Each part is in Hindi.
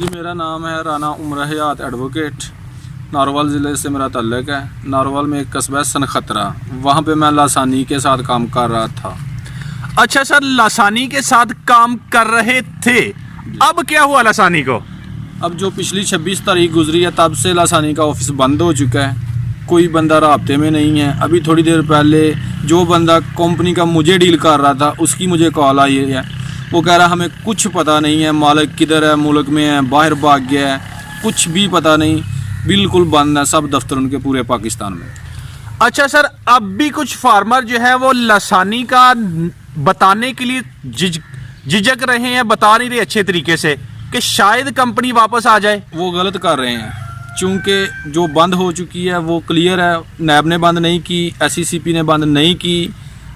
जी मेरा नाम है राना उमर हयात एडवोकेट। नारोवाल ज़िले से मेरा ताल्लुक़ है। नारोवाल में एक कस्बा है सनखतरा, वहाँ पे मैं लासानी के साथ काम कर रहा था। अच्छा सर, लासानी के साथ काम कर रहे थे, अब क्या हुआ लासानी को? अब जो पिछली 26 तारीख गुजरी है तब से लासानी का ऑफिस बंद हो चुका है, कोई बंदा राब्ते में नहीं है। अभी थोड़ी देर पहले जो बंदा कंपनी का मुझे डील कर रहा था उसकी मुझे कॉल आई है, वो कह रहा हमें कुछ पता नहीं है, मालिक किधर है, मुल्क में है, बाहर भाग गया है, कुछ भी पता नहीं, बिल्कुल बंद है सब दफ्तर उनके पूरे पाकिस्तान में। अच्छा सर, अब भी कुछ फार्मर जो है वो लासानी का बताने के लिए झिझक रहे हैं, बता नहीं रहे अच्छे तरीके से कि शायद कंपनी वापस आ जाए। वो गलत कर रहे हैं, चूँकि जो बंद हो चुकी है वो क्लियर है। नैब ने बंद नहीं की, SECP ने बंद नहीं की।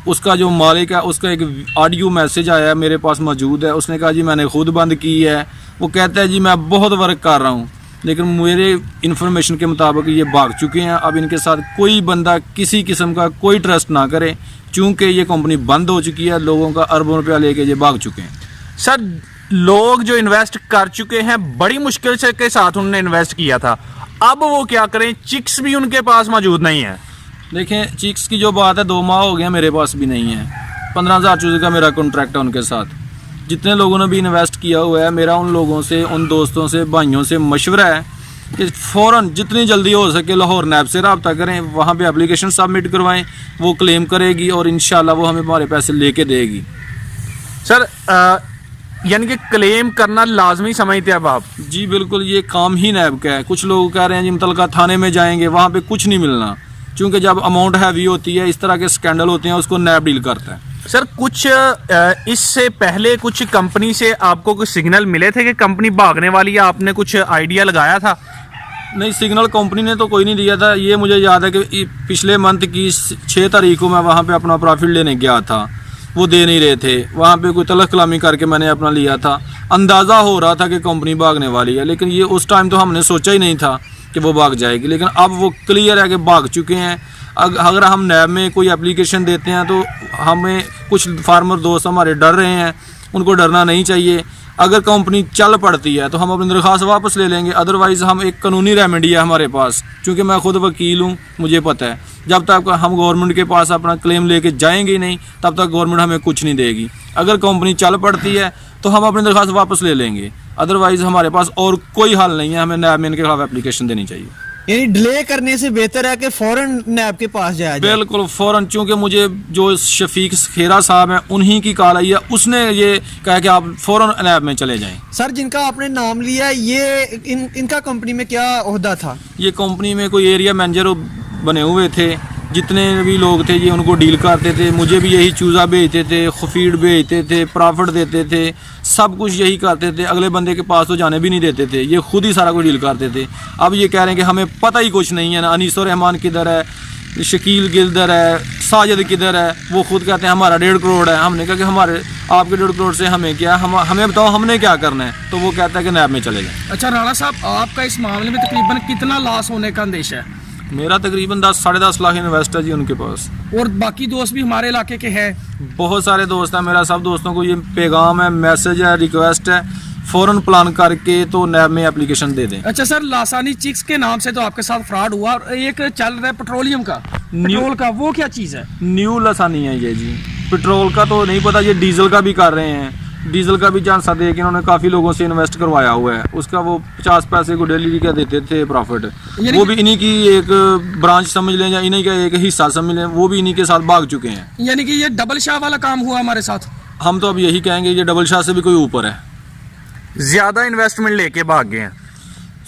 उसका जो मालिक है उसका एक ऑडियो मैसेज आया है, मेरे पास मौजूद है। उसने कहा जी मैंने खुद बंद की है। वो कहता है जी मैं बहुत वर्क कर रहा हूँ, लेकिन मेरे इन्फॉर्मेशन के मुताबिक ये भाग चुके हैं। अब इनके साथ कोई बंदा किसी किस्म का कोई ट्रस्ट ना करे, चूँकि ये कंपनी बंद हो चुकी है, लोगों का अरबों रुपया लेके ये भाग चुके हैं। सर, लोग जो इन्वेस्ट कर चुके हैं बड़ी मुश्किल से के साथ उन्होंने इन्वेस्ट किया था, अब वो क्या करें? चिक्स भी उनके पास मौजूद नहीं है। देखें, चिक्स की जो बात है 2 माह हो गया, मेरे पास भी नहीं है। 15,000 चूजे का मेरा कॉन्ट्रैक्ट है उनके साथ। जितने लोगों ने भी इन्वेस्ट किया हुआ है, मेरा उन लोगों से, उन दोस्तों से, भाइयों से मशवरा है कि फ़ौरन जितनी जल्दी हो सके लाहौर नैब से रब्ता करें, वहाँ पे एप्लीकेशन सबमिट करवाएं। वो क्लेम करेगी और इंशाल्लाह वो हमें हमारे पैसे लेके देगी। सर, यानी कि क्लेम करना लाजमी समझते हैं अब आप? जी बिल्कुल, ये काम ही नैब का है। कुछ लोग कह रहे हैं जी मुतलका थाने में जाएंगे, वहाँ पे कुछ नहीं मिलना, क्योंकि जब अमाउंट हैवी होती है, इस तरह के स्कैंडल होते हैं, उसको नैब डील करता है। सर, कुछ इससे पहले कुछ कंपनी से आपको कुछ सिग्नल मिले थे कि कंपनी भागने वाली है? आपने कुछ आइडिया लगाया था? नहीं, सिग्नल कंपनी ने तो कोई नहीं दिया था। ये मुझे याद है कि पिछले मंथ की 6 तारीख को मैं वहाँ पे अपना प्रॉफिट लेने गया था, वो दे नहीं रहे थे। वहाँ पे कोई तलख कलामी करके मैंने अपना लिया था। अंदाज़ा हो रहा था कि कंपनी भागने वाली है, लेकिन ये उस टाइम तो हमने सोचा ही नहीं था कि वो भाग जाएगी। लेकिन अब वो क्लियर है कि भाग चुके हैं। अगर हम नैब में कोई एप्लीकेशन देते हैं तो हमें कुछ फार्मर दोस्त हमारे डर रहे हैं, उनको डरना नहीं चाहिए। अगर कंपनी चल पड़ती है तो हम अपनी दरख्वास्त वापस ले लेंगे, अदरवाइज़ हम एक कानूनी रेमेडी है हमारे पास। क्योंकि मैं खुद वकील हूँ, मुझे पता है जब तक हम गवर्नमेंट के पास अपना क्लेम लेके जाएंगे ही नहीं, तब तक गवर्नमेंट हमें कुछ नहीं देगी। अगर कंपनी चल पड़ती है तो हम अपनी दरख्वास्त वापस ले लेंगे, अदरवाइज़ हमारे पास और कोई हल नहीं है। हमें नैब में इनके खिलाफ एप्लीकेशन देनी चाहिए। यानी डिले करने से बेहतर है कि फौरन नैब के पास जाया जाए। बिल्कुल फ़ौरन, चूँकि मुझे जो शफीक खेरा साहब हैं उन्हीं की कॉल आई है, उसने ये कहा कि आप फ़ौरन नैब में चले जाएं। सर, जिनका आपने नाम लिया, ये इनका कंपनी में क्या ओहदा था? ये कंपनी में कोई एरिया मैनेजर बने हुए थे। जितने भी लोग थे ये उनको डील करते थे। मुझे भी यही चूज़ा भेजते थे, फीड भेजते थे, प्रॉफिट देते थे, सब कुछ यही करते थे। अगले बंदे के पास तो जाने भी नहीं देते थे, ये खुद ही सारा कुछ डील करते थे। अब ये कह रहे हैं कि हमें पता ही कुछ नहीं है ना, अनीसुर रहमान किधर है, शकील किधर है, साजिद किधर है। वो खुद कहते हैं हमारा 1.5 करोड़ है। हमने कहा कि हमारे आपके 1.5 करोड़ से हमें क्या, हमें बताओ हमने क्या करना है। तो वो कहता है कि नैब में चले जाए। अच्छा राणा साहब, आपका इस मामले में तकरीबन कितना लॉस होने का अंदेशा है? मेरा तकरीबन 10-10.5 लाख इन्वेस्ट है जी उनके पास। और बाकी दोस्त भी हमारे इलाके के हैं? बहुत सारे दोस्त हैं। मेरा सब दोस्तों को ये पैगाम है, मैसेज है, रिक्वेस्ट है, फ़ौरन प्लान करके तो नैब में एप्लीकेशन दे दें। अच्छा सर, लासानी चिक्स के नाम से तो आपके साथ फ्रॉड हुआ, और एक चल रहा है पेट्रोलियम का, पेट्रोल का, वो क्या चीज़ है? न्यू लासानी है ये जी। पेट्रोल का तो नहीं पता, ये डीजल का भी कर रहे हैं। डीजल का भी चांस दे के इन्होंने काफ़ी लोगों से इन्वेस्ट करवाया हुआ है। उसका वो 50 पैसे को डेली का देते थे प्रॉफिट। वो भी इन्हीं की एक ब्रांच समझ लें या इन्हीं का एक हिस्सा समझ लें, वो भी इन्हीं के साथ भाग चुके हैं। यानी कि ये डबल शाह वाला काम हुआ हमारे साथ? हम तो अब यही कहेंगे ये डबल शाह से भी कोई ऊपर है। ज्यादा इन्वेस्टमेंट लेके भाग गए हैं।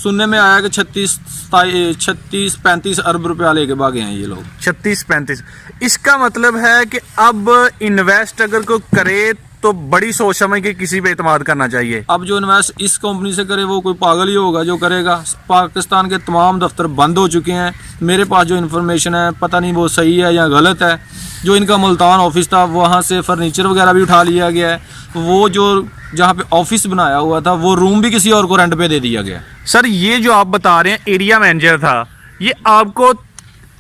सुनने में आया कि 36-35 अरब रुपया लेके भागे हैं ये लोग। 36-35। इसका मतलब है कि अब इन्वेस्ट अगर कोई करे तो बड़ी सोच समझ के किसी पे एतमाद करना चाहिए। अब जो इन्वेस्ट इस कंपनी से करे वो कोई पागल ही होगा जो करेगा। पाकिस्तान के तमाम दफ्तर बंद हो चुके हैं। मेरे पास जो इन्फॉर्मेशन है पता नहीं वो सही है या गलत है। जो इनका मुल्तान ऑफिस था वहाँ से फर्नीचर वगैरह भी उठा लिया गया है। वो जो जहाँ पे ऑफिस बनाया हुआ था वो रूम भी किसी और को रेंट पे दे दिया गया। सर, ये जो आप बता रहे हैं एरिया मैनेजर था, ये आपको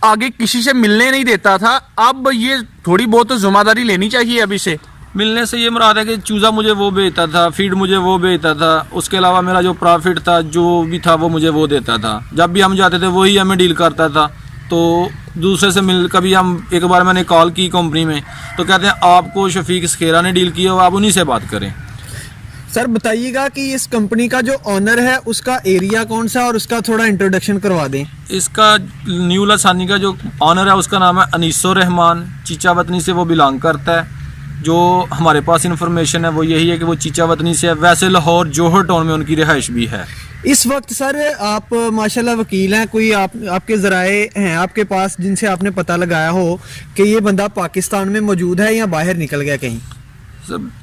आगे किसी से मिलने नहीं देता था, अब ये थोड़ी बहुत तो जिम्मेदारी लेनी चाहिए अभी से। मिलने से ये मुराद है कि चूज़ा मुझे वो बेचता था, फीड मुझे वो बेचता था, उसके अलावा मेरा जो प्रॉफिट था जो भी था वो मुझे वो देता था। जब भी हम जाते थे वही हमें डील करता था। तो दूसरे से मिल कभी हम एक बार मैंने कॉल की कंपनी में तो कहते हैं आपको शफीक स्खेरा ने डील किया हो, आप उन्हीं से बात करें। सर बताइएगा कि इस कंपनी का जो ऑनर है उसका एरिया कौन सा और उसका थोड़ा इंट्रोडक्शन करवा दें। इसका न्यू लसानी का जो ऑनर है उसका नाम है अनीसुर रहमान, चीचा वतनी से वो बिलोंग करता है। जो हमारे पास इंफॉर्मेशन है वो यही है कि वो चीचा वतनी से है। वैसे लाहौर जोहर टाउन में उनकी रिहाइश भी है। इस वक्त सर आप माशाल्लाह वकील हैं, कोई आपके ज़राए हैं आपके पास जिनसे आपने पता लगाया हो कि ये बंदा पाकिस्तान में मौजूद है या बाहर निकल गया कहीं?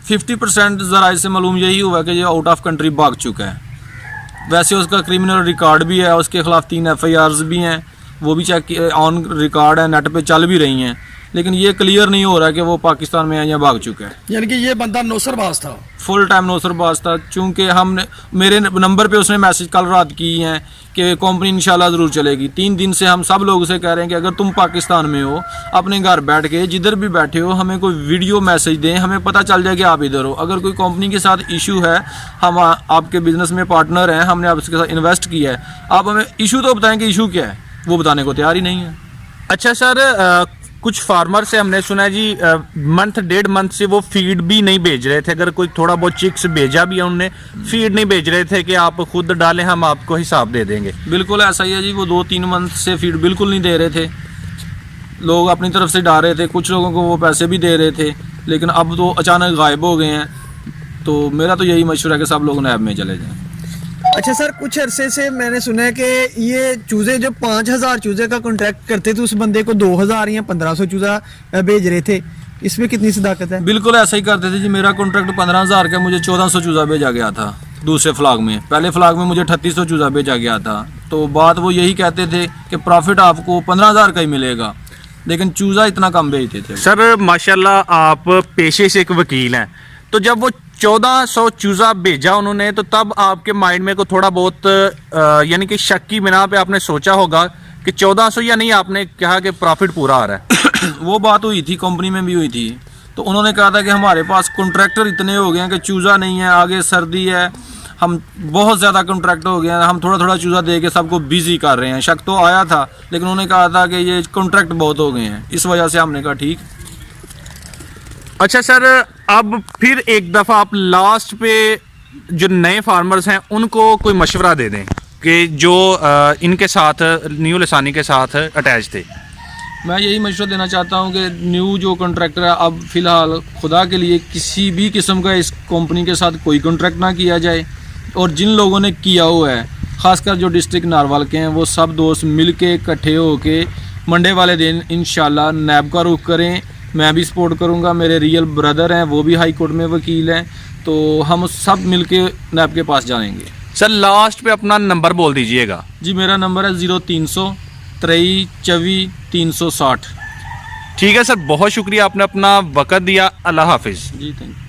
50% ज़राए से मालूम यही हुआ कि ये आउट ऑफ कंट्री भाग चुका है। वैसे उसका क्रिमिनल रिकॉर्ड भी है, उसके खिलाफ 3 FIRs भी हैं, वो भी चेक ऑन रिकॉर्ड है, नेट पे चल भी रही हैं। लेकिन ये क्लियर नहीं हो रहा कि वो पाकिस्तान में है या भाग चुका है। यानी कि ये बंदा नौसरबाज था, फुल टाइम नौसरबाज था। चूँकि हमने मेरे नंबर पे उसने मैसेज कल रात की हैं कि कंपनी इंशाल्लाह ज़रूर चलेगी। 3 दिन से हम सब लोग उसे कह रहे हैं कि अगर तुम पाकिस्तान में हो अपने घर बैठ के जिधर भी बैठे हो हमें कोई वीडियो मैसेज दें, हमें पता चल जाए कि आप इधर हो। अगर कोई कंपनी के साथ इशू है, हम आपके बिजनेस में पार्टनर हैं, हमने आपके साथ इन्वेस्ट किया है, आप हमें इशू तो बताएं कि इशू क्या है। वो बताने को तैयार ही नहीं है। अच्छा सर, कुछ फार्मर से हमने सुना है जी मंथ 1.5 मंथ से वो फीड भी नहीं भेज रहे थे। अगर कोई थोड़ा बहुत चिक्स भेजा भी है उनने, फीड नहीं भेज रहे थे कि आप खुद डालें, हम आपको हिसाब दे देंगे। बिल्कुल ऐसा ही है जी। वो 2-3 मंथ से फीड बिल्कुल नहीं दे रहे थे। लोग अपनी तरफ से डाल रहे थे, कुछ लोगों को वो पैसे भी दे रहे थे, लेकिन अब तो अचानक गायब हो गए हैं। तो मेरा तो यही मशवरा है कि सब लोग नैब में चले जाएं। अच्छा सर, कुछ अरसे से मैंने सुना है कि ये चूजे जब 5000 चूजे का कॉन्ट्रैक्ट करते थे उस बंदे को 2000 या 1500 चूजा भेज रहे थे। इसमें कितनी सदाकत है? बिल्कुल ऐसा ही करते थे जी। मेरा कॉन्ट्रैक्ट 15,000 का, मुझे 1400 चूजा भेजा गया था दूसरे फ्लाग में। पहले फ्लाग में मुझे 3800 चूजा भेजा गया था। तो बात वो यही कहते थे कि प्रॉफिट आपको 15,000 का ही मिलेगा, लेकिन चूजा इतना कम भेजते थे। सर माशाल्लाह आप पेशे से एक वकील हैं, तो जब वो 1400 चूज़ा भेजा उन्होंने, तो तब आपके माइंड में को थोड़ा बहुत यानी कि शक की बिना पे आपने सोचा होगा कि 1400 या नहीं, आपने कहा कि प्रॉफिट पूरा आ रहा है? वो बात हुई थी, कंपनी में भी हुई थी। तो उन्होंने कहा था कि हमारे पास कॉन्ट्रैक्टर इतने हो गए हैं कि चूज़ा नहीं है, आगे सर्दी है, हम बहुत ज़्यादा कॉन्ट्रैक्ट हो गए हैं, हम थोड़ा थोड़ा चूज़ा दे के सबको बिजी कर रहे हैं। शक तो आया था, लेकिन उन्होंने कहा था कि ये कॉन्ट्रैक्ट बहुत हो गए हैं। इस वजह से हमने कहा ठीक। अच्छा सर, अब फिर एक दफ़ा आप लास्ट पे जो नए फार्मर्स हैं उनको कोई मशवरा दे दें कि जो इनके साथ न्यू लसानी के साथ अटैच थे। मैं यही मशवरा देना चाहता हूँ कि न्यू जो कॉन्ट्रैक्टर है, अब फ़िलहाल खुदा के लिए किसी भी किस्म का इस कंपनी के साथ कोई कॉन्ट्रैक्ट ना किया जाए। और जिन लोगों ने किया हुआ है, ख़ासकर जो डिस्ट्रिक्ट नारवाल के हैं, वो सब दोस्त मिल के इकट्ठे होके मंडे वाले दिन इंशाल्लाह नैब का रुख करें। मैं भी सपोर्ट करूंगा, मेरे रियल ब्रदर हैं, वो भी हाई कोर्ट में वकील हैं, तो हम सब मिलके नैब के पास जाएंगे। सर लास्ट पे अपना नंबर बोल दीजिएगा। जी मेरा नंबर है 0300 23 24 360। ठीक है सर, बहुत शुक्रिया, आपने अपना वक़्त दिया। अल्लाह हाफिज़। जी थैंक यू।